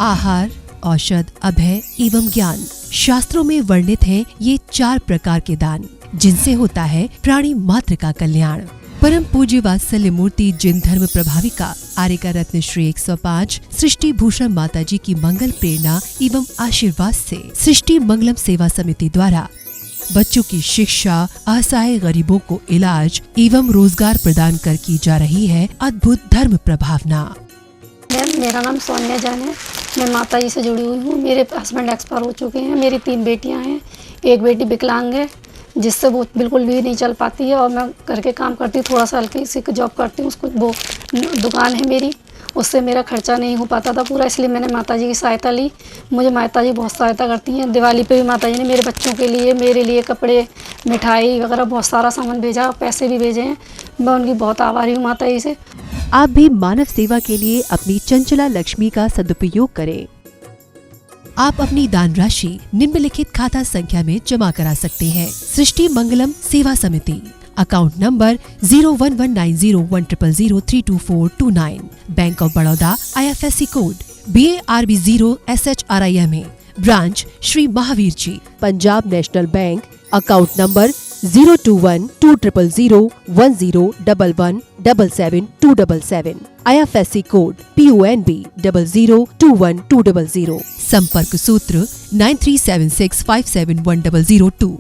आहार, औषध, अभय एवं ज्ञान। शास्त्रों में वर्णित हैं ये 4 प्रकार के दान, जिनसे होता है प्राणी मात्र का कल्याण। परम पूज्य वात्सल्य मूर्ति जिन धर्म प्रभाविका आर्यका रत्न श्री 105 सृष्टि भूषण माता जी की मंगल प्रेरणा एवं आशीर्वाद से सृष्टि मंगलम सेवा समिति द्वारा बच्चों की शिक्षा, असहाय गरीबों को इलाज एवं रोजगार प्रदान कर की जा रही है अद्भुत धर्म प्रभावना। मेरा नाम सोनिया जान है। मैं माता जी से जुड़ी हुई हूँ। मेरे हस्बैंड एक्सपायर हो चुके हैं। मेरी 3 बेटियाँ हैं। एक बेटी विकलांग है, जिससे वो बिल्कुल भी नहीं चल पाती है, और मैं घर के काम करती हूँ, थोड़ा सा हल्की सी जॉब करती हूँ। उसको वो दुकान है मेरी, उससे मेरा खर्चा नहीं हो पाता था पूरा, इसलिए मैंने माता जी की सहायता ली। मुझे माता जी बहुत सहायता करती हैं। दिवाली पे भी माता जी ने मेरे बच्चों के लिए, मेरे लिए कपड़े, मिठाई वगैरह बहुत सारा सामान भेजा, पैसे भी भेजे हैं। मैं उनकी बहुत आभारी हूँ माता जी से। आप भी मानव सेवा के लिए अपनी चंचला लक्ष्मी का सदुपयोग करें। आप अपनी दान राशि निम्नलिखित खाता संख्या में जमा करा सकते हैं। सृष्टि Mangalam Seva Samiti, account number 01190100032429, Bank of Baroda, IFSC code BARB 0SHRIMA, branch Shri Mahavir ji, Punjab national bank, account number 02122010117777, IFSC code PONB 0021200, संपर्क सूत्र 9376571002।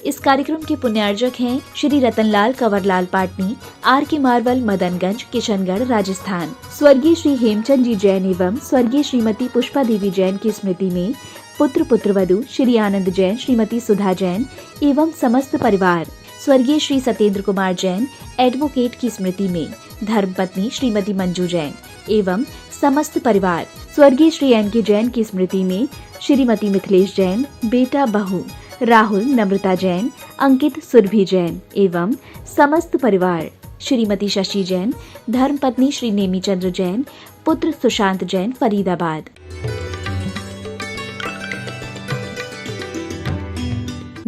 इस कार्यक्रम के पुण्यार्जक हैं श्री रतनलाल कंवरलाल पाटनी, RK मार्बल, मदनगंज, किशनगढ़, राजस्थान। स्वर्गीय श्री हेमचंद जी जैन एवं स्वर्गीय श्रीमती पुष्पा देवी जैन की स्मृति में पुत्र पुत्रवधू श्री आनंद जैन, श्रीमती सुधा जैन एवं समस्त परिवार। स्वर्गीय श्री सत्येंद्र कुमार जैन एडवोकेट की स्मृति में धर्मपत्नी श्रीमती मंजू जैन एवं समस्त परिवार। स्वर्गीय श्री NK जैन की स्मृति में श्रीमती मिथिलेश जैन, बेटा बहू राहुल नम्रता जैन, अंकित सुरभि जैन एवं समस्त परिवार। श्रीमती शशि जैन, धर्मपत्नी श्री नेमी चंद्र जैन, पुत्र सुशांत जैन, फरीदाबाद।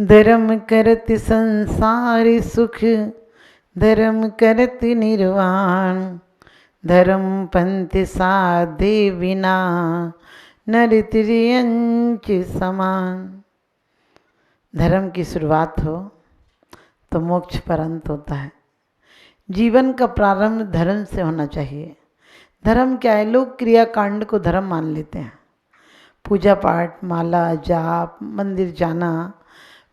धर्म करत संसार सुख, धर्म करत निर्वाण, धर्म पंथ साधे बिना, नर त्रियंच समान। धर्म की शुरुआत हो तो मोक्ष पर अंत होता है। जीवन का प्रारंभ धर्म से होना चाहिए। धर्म क्या है? लोग क्रियाकांड को धर्म मान लेते हैं। पूजा पाठ, माला जाप, मंदिर जाना,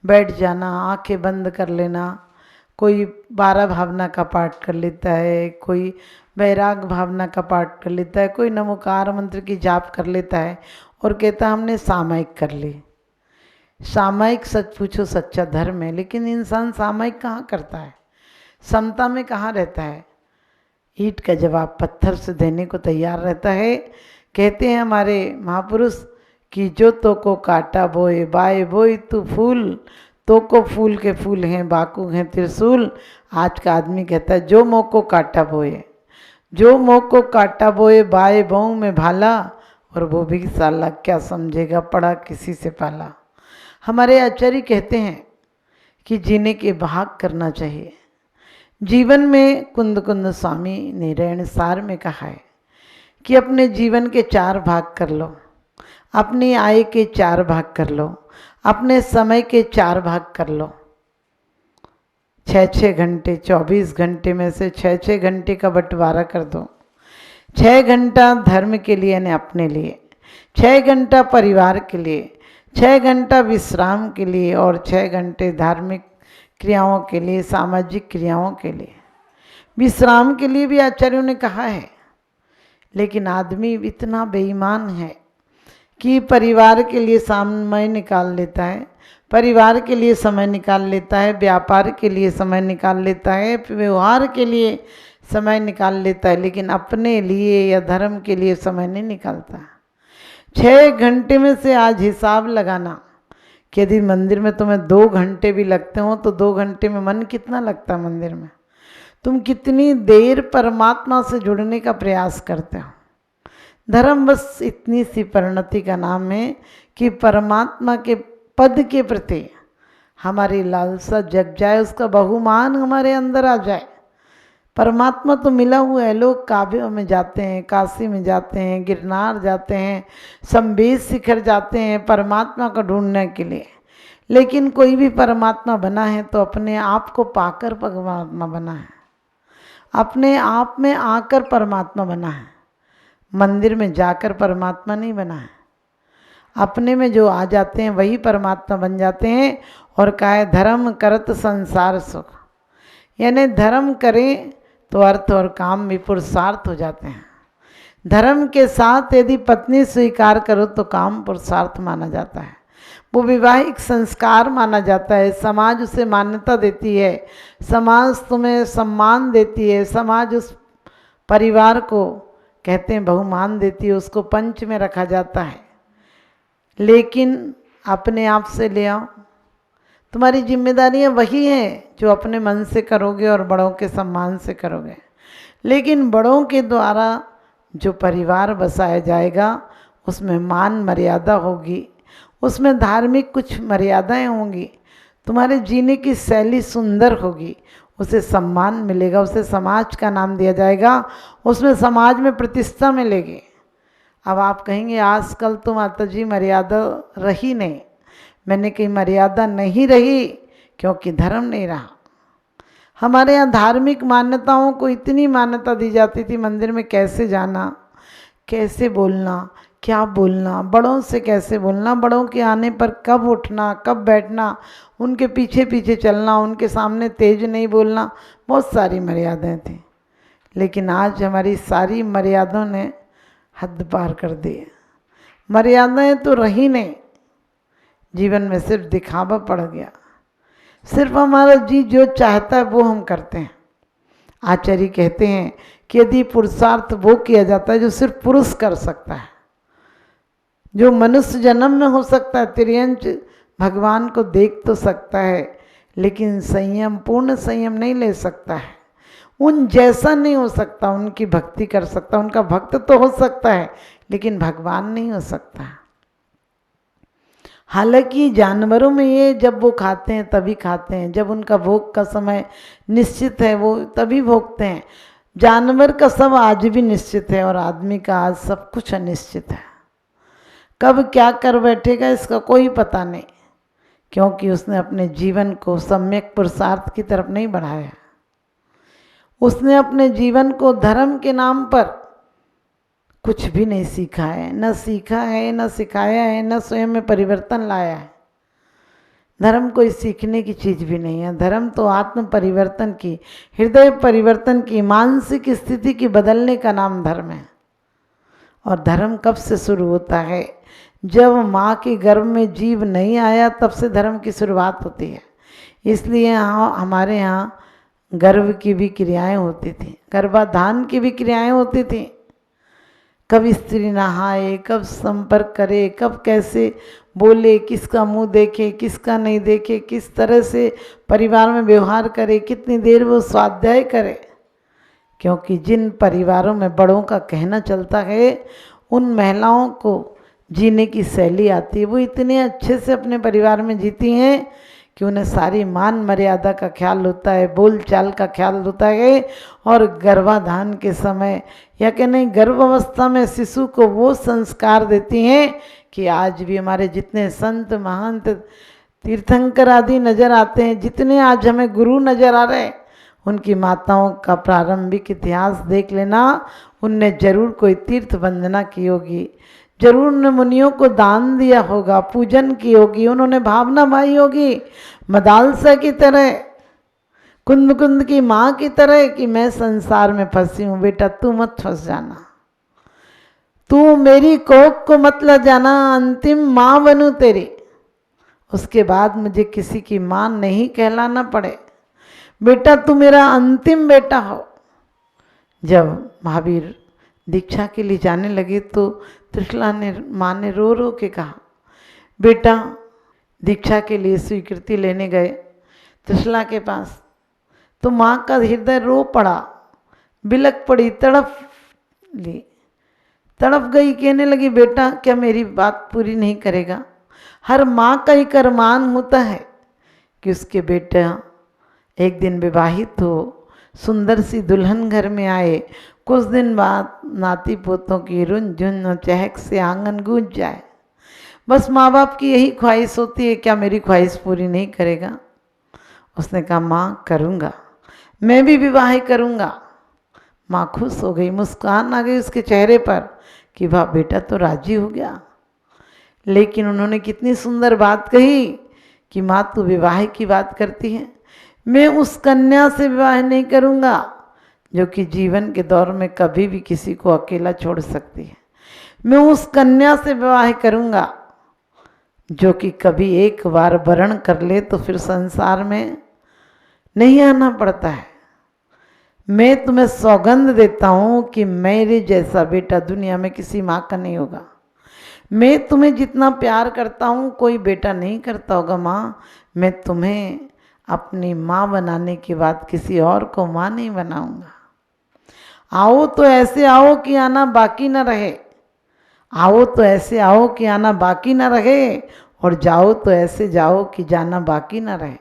बैठ जाना, आंखें बंद कर लेना। कोई 12 भावना का पाठ कर लेता है, कोई वैराग भावना का पाठ कर लेता है, कोई नमोकार मंत्र की जाप कर लेता है और कहता हमने सामायिक कर ली। सामायिक सच पूछो सच्चा धर्म है, लेकिन इंसान सामायिक कहाँ करता है? समता में कहाँ रहता है? ईंट का जवाब पत्थर से देने को तैयार रहता है। कहते हैं हमारे महापुरुष कि जो तो को काटा बोए, बाए बोई तू फूल, तो को फूल के फूल हैं, बाकू हैं त्रिशूल। आज का आदमी कहता है जो मोह को काटा बोए, जो मोह को काटा बोए, बाए बोऊ में भाला, और वो भी साला क्या समझेगा, पढ़ा किसी से पाला। हमारे आचार्य कहते हैं कि जीने के भाग करना चाहिए। जीवन में कुंद कुंद स्वामी ने रहन सार में कहा है कि अपने जीवन के 4 भाग कर लो, अपनी आय के 4 भाग कर लो, अपने समय के 4 भाग कर लो। 6-6 घंटे, 24 घंटे में से 6-6 घंटे का बंटवारा कर दो। 6 घंटा धर्म के लिए यानी अपने लिए, 6 घंटा परिवार के लिए, 6 घंटा विश्राम के लिए और 6 घंटे धार्मिक क्रियाओं के लिए, सामाजिक क्रियाओं के लिए। विश्राम के लिए भी आचार्यों ने कहा है, लेकिन आदमी इतना बेईमान है कि परिवार के लिए समय निकाल लेता है, परिवार के लिए समय निकाल लेता है, व्यापार के लिए समय निकाल लेता है, व्यवहार के लिए समय निकाल लेता है, लेकिन अपने लिए या धर्म के लिए समय नहीं निकालता। 6 घंटे में से आज हिसाब लगाना कि यदि मंदिर में तुम्हें 2 घंटे भी लगते हो तो 2 घंटे में मन कितना लगता है मंदिर में? तुम कितनी देर परमात्मा से जुड़ने का प्रयास करते हो? धर्म बस इतनी सी परिणति का नाम है कि परमात्मा के पद के प्रति हमारी लालसा जग जाए, उसका बहुमान हमारे अंदर आ जाए, परमात्मा तो मिला हुआ है। लोग काबे में जाते हैं, काशी में जाते हैं, गिरनार जाते हैं, संबेद शिखर जाते हैं परमात्मा को ढूंढने के लिए, लेकिन कोई भी परमात्मा बना है तो अपने आप को पाकर परमात्मा बना है, अपने आप में आकर परमात्मा बना है। मंदिर में जाकर परमात्मा नहीं बना है। अपने में जो आ जाते हैं वही परमात्मा बन जाते हैं। और कहा है धर्म करत संसार सुख, यानी धर्म करें तो अर्थ और भी भी पुरुषार्थ हो जाते हैं। धर्म के साथ यदि पत्नी स्वीकार करो तो काम पुरुषार्थ माना जाता है, वो वैवाहिक संस्कार माना जाता है। समाज उसे मान्यता देती है, समाज तुम्हें सम्मान देती है, समाज उस परिवार को कहते हैं बहुमान देती है, उसको पंच में रखा जाता है। लेकिन अपने आप से ले आओ, तुम्हारी जिम्मेदारियां वही हैं जो अपने मन से करोगे और बड़ों के सम्मान से करोगे। लेकिन बड़ों के द्वारा जो परिवार बसाया जाएगा उसमें मान मर्यादा होगी, उसमें धार्मिक कुछ मर्यादाएं होंगी, तुम्हारे जीने की शैली सुंदर होगी, उसे सम्मान मिलेगा, उसे समाज का नाम दिया जाएगा, उसमें समाज में प्रतिष्ठा मिलेगी। अब आप कहेंगे आजकल तो माता जी मर्यादा रही नहीं। मैंने कही मर्यादा नहीं रही क्योंकि धर्म नहीं रहा। हमारे यहाँ धार्मिक मान्यताओं को इतनी मान्यता दी जाती थी, मंदिर में कैसे जाना, कैसे बोलना, क्या बोलना, बड़ों से कैसे बोलना, बड़ों के आने पर कब उठना, कब बैठना, उनके पीछे पीछे चलना, उनके सामने तेज नहीं बोलना, बहुत सारी मर्यादाएं थी। लेकिन आज हमारी सारी मर्यादाओं ने हद पार कर दी है। मर्यादाएं तो रही नहीं, जीवन में सिर्फ दिखावा पड़ गया। सिर्फ हमारा जी जो चाहता है वो हम करते हैं। आचार्य कहते हैं कि यदि पुरुषार्थ वो किया जाता है जो सिर्फ पुरुष कर सकता है, जो मनुष्य जन्म में हो सकता है, तिर्यंच भगवान को देख तो सकता है लेकिन संयम, पूर्ण संयम नहीं ले सकता है, उन जैसा नहीं हो सकता, उनकी भक्ति कर सकता, उनका भक्त तो हो सकता है लेकिन भगवान नहीं हो सकता। हालांकि जानवरों में ये जब वो खाते हैं तभी खाते हैं, जब उनका भोग का समय निश्चित है वो तभी भोगते हैं। जानवर का सब आज भी निश्चित है और आदमी का आज सब कुछ अनिश्चित है। कब क्या कर बैठेगा इसका कोई पता नहीं, क्योंकि उसने अपने जीवन को सम्यक पुरुषार्थ की तरफ नहीं बढ़ाया। उसने अपने जीवन को धर्म के नाम पर कुछ भी नहीं सीखा है, न सीखा है, न सिखाया है, न स्वयं में परिवर्तन लाया है। धर्म कोई सीखने की चीज़ भी नहीं है। धर्म तो आत्म परिवर्तन की, हृदय परिवर्तन की, मानसिक स्थिति की बदलने का नाम धर्म है। और धर्म कब से शुरू होता है? जब माँ के गर्भ में जीव नहीं आया तब से धर्म की शुरुआत होती है। इसलिए हमारे यहाँ गर्भ की भी क्रियाएं होती थी, गर्भाधान की भी क्रियाएं होती थी। कब स्त्री नहाए, कब संपर्क करे, कब कैसे बोले, किसका मुंह देखे, किसका नहीं देखे, किस तरह से परिवार में व्यवहार करे, कितनी देर वो स्वाध्याय करे। क्योंकि जिन परिवारों में बड़ों का कहना चलता है उन महिलाओं को जीने की शैली आती है। वो इतने अच्छे से अपने परिवार में जीती हैं कि उन्हें सारी मान मर्यादा का ख्याल होता है, बोल चाल का ख्याल होता है। और गर्भाधान के समय या कि नहीं गर्भावस्था में शिशु को वो संस्कार देती हैं कि आज भी हमारे जितने संत महंत तीर्थंकर आदि नज़र आते हैं, जितने आज हमें गुरु नज़र आ रहे हैं, उनकी माताओं का प्रारंभिक इतिहास देख लेना। उनने जरूर कोई तीर्थ वंदना की होगी, जरूर उन्होंने मुनियों को दान दिया होगा, पूजन की होगी, उन्होंने भावना भाई होगी मदालसा की तरह, कुंद कुंद की माँ की तरह कि मैं संसार में फंसी हूँ, बेटा तू मत फंस जाना, तू मेरी कोख को मत ल जाना, अंतिम माँ बनूँ तेरी, उसके बाद मुझे किसी की माँ नहीं कहलाना पड़े, बेटा तू मेरा अंतिम बेटा हो। जब महावीर दीक्षा के लिए जाने लगे तो त्रिशला ने माँ ने रो रो के कहा, बेटा दीक्षा के लिए स्वीकृति लेने गए त्रिशला के पास, तो माँ का हृदय रो पड़ा, बिलक पड़ी, तड़प गई, कहने लगी बेटा क्या मेरी बात पूरी नहीं करेगा? हर माँ का ही करमान होता है कि उसके बेटा एक दिन विवाहित हो, सुंदर सी दुल्हन घर में आए, कुछ दिन बाद नाती पोतों की रुन झुन और चहक से आंगन गूंज जाए। बस माँ बाप की यही ख्वाहिश होती है, क्या मेरी ख्वाहिश पूरी नहीं करेगा? उसने कहा माँ करूँगा, मैं भी विवाह करूँगा। माँ खुश हो गई, मुस्कान आ गई उसके चेहरे पर कि वाह बेटा तो राजी हो गया। लेकिन उन्होंने कितनी सुंदर बात कही कि माँ तू विवाह की बात करती है, मैं उस कन्या से विवाह नहीं करूँगा जो कि जीवन के दौर में कभी भी किसी को अकेला छोड़ सकती है। मैं उस कन्या से विवाह करूँगा जो कि कभी एक बार वरण कर ले तो फिर संसार में नहीं आना पड़ता है। मैं तुम्हें सौगंध देता हूँ कि मेरे जैसा बेटा दुनिया में किसी माँ का नहीं होगा। मैं तुम्हें जितना प्यार करता हूँ कोई बेटा नहीं करता होगा माँ। मैं तुम्हें अपनी माँ बनाने के बाद किसी और को माँ नहीं बनाऊँगा। आओ तो ऐसे आओ कि आना बाकी न रहे, आओ तो ऐसे आओ कि आना बाकी न रहे, और जाओ तो ऐसे जाओ कि जाना बाकी न रहे।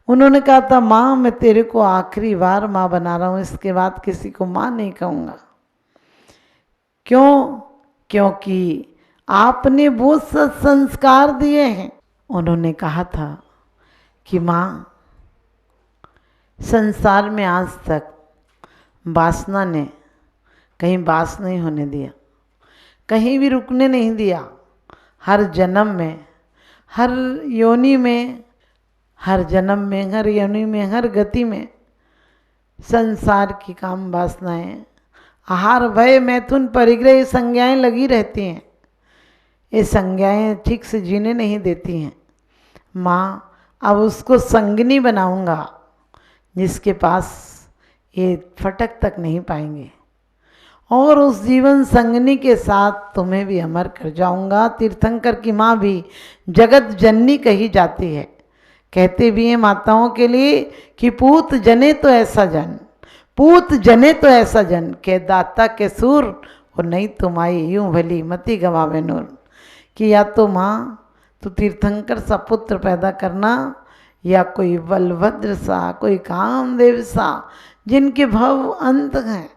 उन्होंने कहा था माँ मैं तेरे को आखिरी बार माँ बना रहा हूँ, इसके बाद किसी को माँ नहीं कहूँगा। क्यों? क्योंकि आपने वो संस्कार दिए हैं। उन्होंने कहा था कि माँ संसार में आज तक वासना ने कहीं वास नहीं होने दिया, कहीं भी रुकने नहीं दिया। हर जन्म में, हर योनि में, हर जन्म में, हर योनि में, हर गति में संसार की काम वासनाएं, आहार भय मैथुन परिग्रह ये संज्ञाएं लगी रहती हैं। ये संज्ञाएं ठीक से जीने नहीं देती हैं। माँ अब उसको संगनी बनाऊंगा जिसके पास ये फटक तक नहीं पाएंगे, और उस जीवन संगनी के साथ तुम्हें भी अमर कर जाऊंगा। तीर्थंकर की माँ भी जगत जननी कही जाती है। कहते भी हैं माताओं के लिए कि पूत जने तो ऐसा जन, पूत जने तो ऐसा जन, के दाता के सूर और नहीं तुम्हारी यूं भली मति गवावे नूर। कि या तो माँ तो तीर्थंकर सा पुत्र पैदा करना, या कोई बलभद्र सा, कोई कामदेव सा, जिनके भव अंत हैं।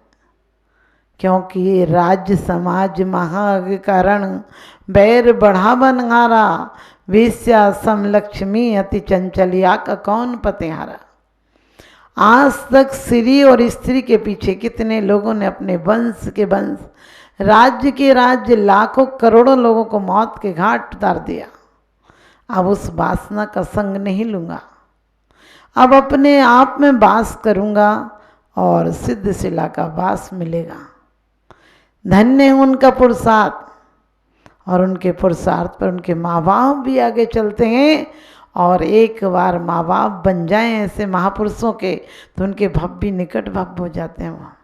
क्योंकि ये राज्य समाज महाग कारण बैर बढ़ावा नहारा, वेश्या समलक्ष्मी अति चंचलिया का कौन पतिहारा। आज तक स्त्री और स्त्री के पीछे कितने लोगों ने अपने वंश के वंश, राज्य के राज्य, लाखों करोड़ों लोगों को मौत के घाट उतार दिया। अब उस वासना का संग नहीं लूँगा, अब अपने आप में वास करूँगा और सिद्ध शिला का वास मिलेगा। धन्य है उनका पुरुषार्थ, और उनके पुरुषार्थ पर उनके माँ बाप भी आगे चलते हैं, और एक बार माँ बाप बन जाएं ऐसे महापुरुषों के तो उनके भव भी निकट भव हो जाते हैं वहाँ।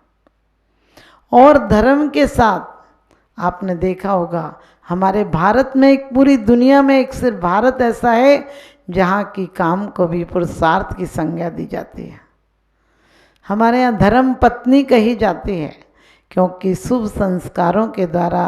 और धर्म के साथ आपने देखा होगा हमारे भारत में, एक पूरी दुनिया में एक सिर्फ भारत ऐसा है जहाँ की काम को भी पुरुषार्थ की संज्ञा दी जाती है। हमारे यहाँ धर्म पत्नी कही जाती है, क्योंकि शुभ संस्कारों के द्वारा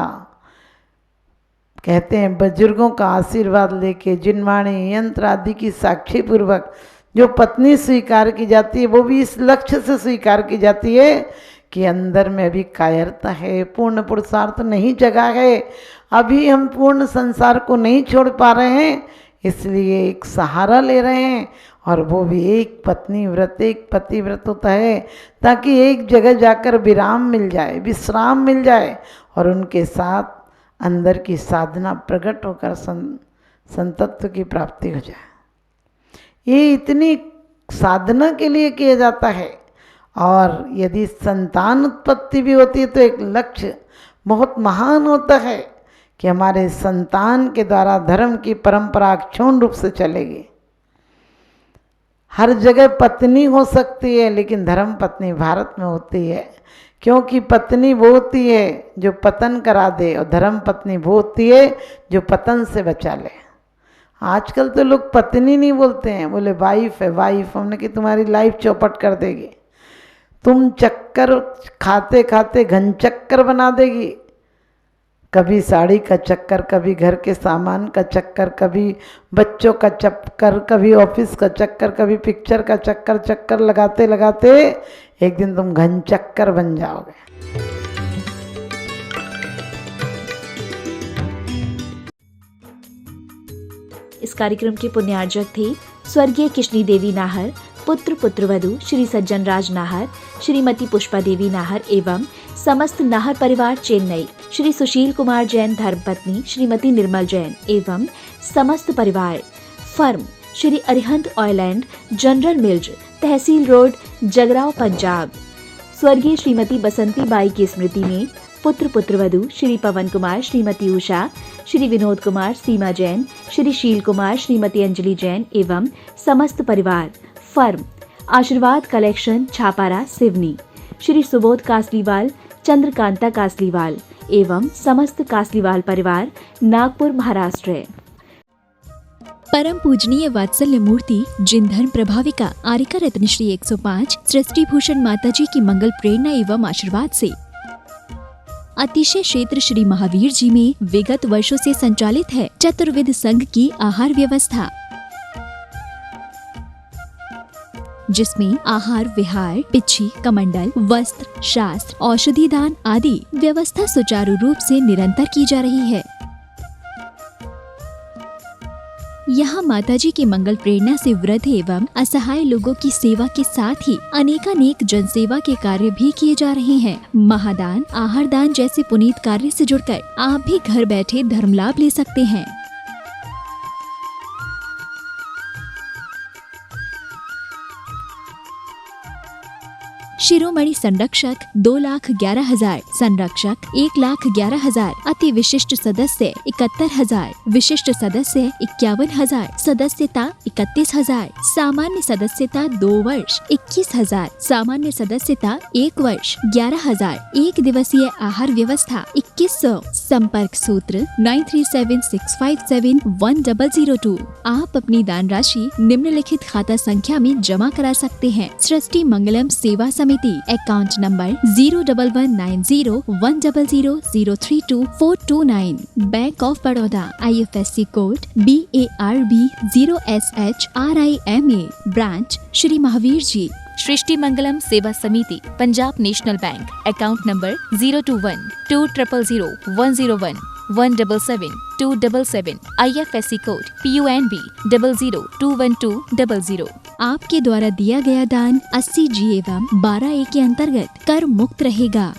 कहते हैं बुजुर्गों का आशीर्वाद लेके जिनवाणी यंत्र आदि की साक्षी पूर्वक जो पत्नी स्वीकार की जाती है, वो भी इस लक्ष्य से स्वीकार की जाती है कि अंदर में अभी कायरता है, पूर्ण पुरुषार्थ नहीं जगा है, अभी हम पूर्ण संसार को नहीं छोड़ पा रहे हैं, इसलिए एक सहारा ले रहे हैं, और वो भी एक पत्नी व्रत, एक पति व्रत होता है, ताकि एक जगह जाकर विराम मिल जाए, विश्राम मिल जाए, और उनके साथ अंदर की साधना प्रकट होकर संतत्व की प्राप्ति हो जाए। ये इतनी साधना के लिए किया जाता है। और यदि संतान उत्पत्ति भी होती है तो एक लक्ष्य बहुत महान होता है कि हमारे संतान के द्वारा धर्म की परंपरा अक्षुण्ण रूप से चलेगी। हर जगह पत्नी हो सकती है, लेकिन धर्म पत्नी भारत में होती है, क्योंकि पत्नी वो होती है जो पतन करा दे, और धर्म पत्नी वो होती है जो पतन से बचा ले। आजकल तो लोग पत्नी नहीं बोलते हैं, बोले वाइफ है, वाइफ। हमने कि तुम्हारी लाइफ चौपट कर देगी, तुम चक्कर खाते खाते घन चक्कर बना देगी, कभी साड़ी का चक्कर, कभी घर के सामान का चक्कर, कभी बच्चों का चक्कर, कभी ऑफिस का चक्कर, कभी पिक्चर का चक्कर, चक्कर लगाते लगाते एक दिन तुम घन चक्कर बन जाओगे। इस कार्यक्रम के पुण्यार्जक थे स्वर्गीय किशनी देवी नाहर, पुत्र पुत्रवधू श्री सज्जन राज नाहर, श्रीमती पुष्पा देवी नाहर एवं समस्त नाहर परिवार चेन्नई, श्री सुशील कुमार जैन धर्मपत्नी श्रीमती निर्मल जैन एवं समस्त परिवार। Firm Shri Arihant oil and general mills, tehsil road, Jagraon, Punjab. स्वर्गीय श्रीमती बसंती बाई की स्मृति में पुत्र पुत्रवधू श्री पवन कुमार, श्रीमती उषा, श्री विनोद कुमार, सीमा जैन, श्री शील कुमार, श्रीमती अंजलि जैन एवं समस्त परिवार। फर्म आशीर्वाद कलेक्शन, छापारा, सिवनी। श्री सुबोध कासलीवाल, चंद्रकांता कासलीवाल एवं समस्त कासलीवाल परिवार, नागपुर, महाराष्ट्र। परम पूजनीय वात्सल्य मूर्ति जिन धर्म प्रभाविका आरिका रत्नश्री 105 सृष्टि भूषण माताजी की मंगल प्रेरणा एवं आशीर्वाद से अतिशय क्षेत्र श्री महावीर जी में विगत वर्षों से संचालित है चतुर्विध संघ की आहार व्यवस्था, जिसमें आहार विहार, पिच्छी, कमंडल, वस्त्र, शास्त्र, औषधि दान आदि व्यवस्था सुचारू रूप से निरंतर की जा रही है। यहाँ माताजी की मंगल प्रेरणा से वृद्ध एवं असहाय लोगों की सेवा के साथ ही अनेकानेक जनसेवा के कार्य भी किए जा रहे हैं। महादान, आहार दान जैसे पुनीत कार्य से जुड़कर आप भी घर बैठे धर्म लाभ ले सकते हैं। शिरोमणि संरक्षक 2,11,000, संरक्षक 1,11,000, अति विशिष्ट सदस्य 71,000, विशिष्ट सदस्य 51,000, सदस्यता 31,000, सामान्य सदस्यता 2 वर्ष 21,000, सामान्य सदस्यता 1 वर्ष 11,000, एक दिवसीय आहार व्यवस्था 2100, संपर्क सूत्र 9376571002। आप अपनी दान राशि निम्नलिखित खाता संख्या में जमा करा सकते हैं। सृष्टि Mangalam Seva Samiti, account number 011901000032429, bank of Baroda, IFSC code BARB 0SHRIMA, branch Shri Mahavir ji. Srishti Mangalam Seva Samiti, Punjab national bank, account number 021200101 177 IFSC code PUNB 0021200। आपके द्वारा दिया गया दान 80G एवं 12A के अंतर्गत कर मुक्त रहेगा।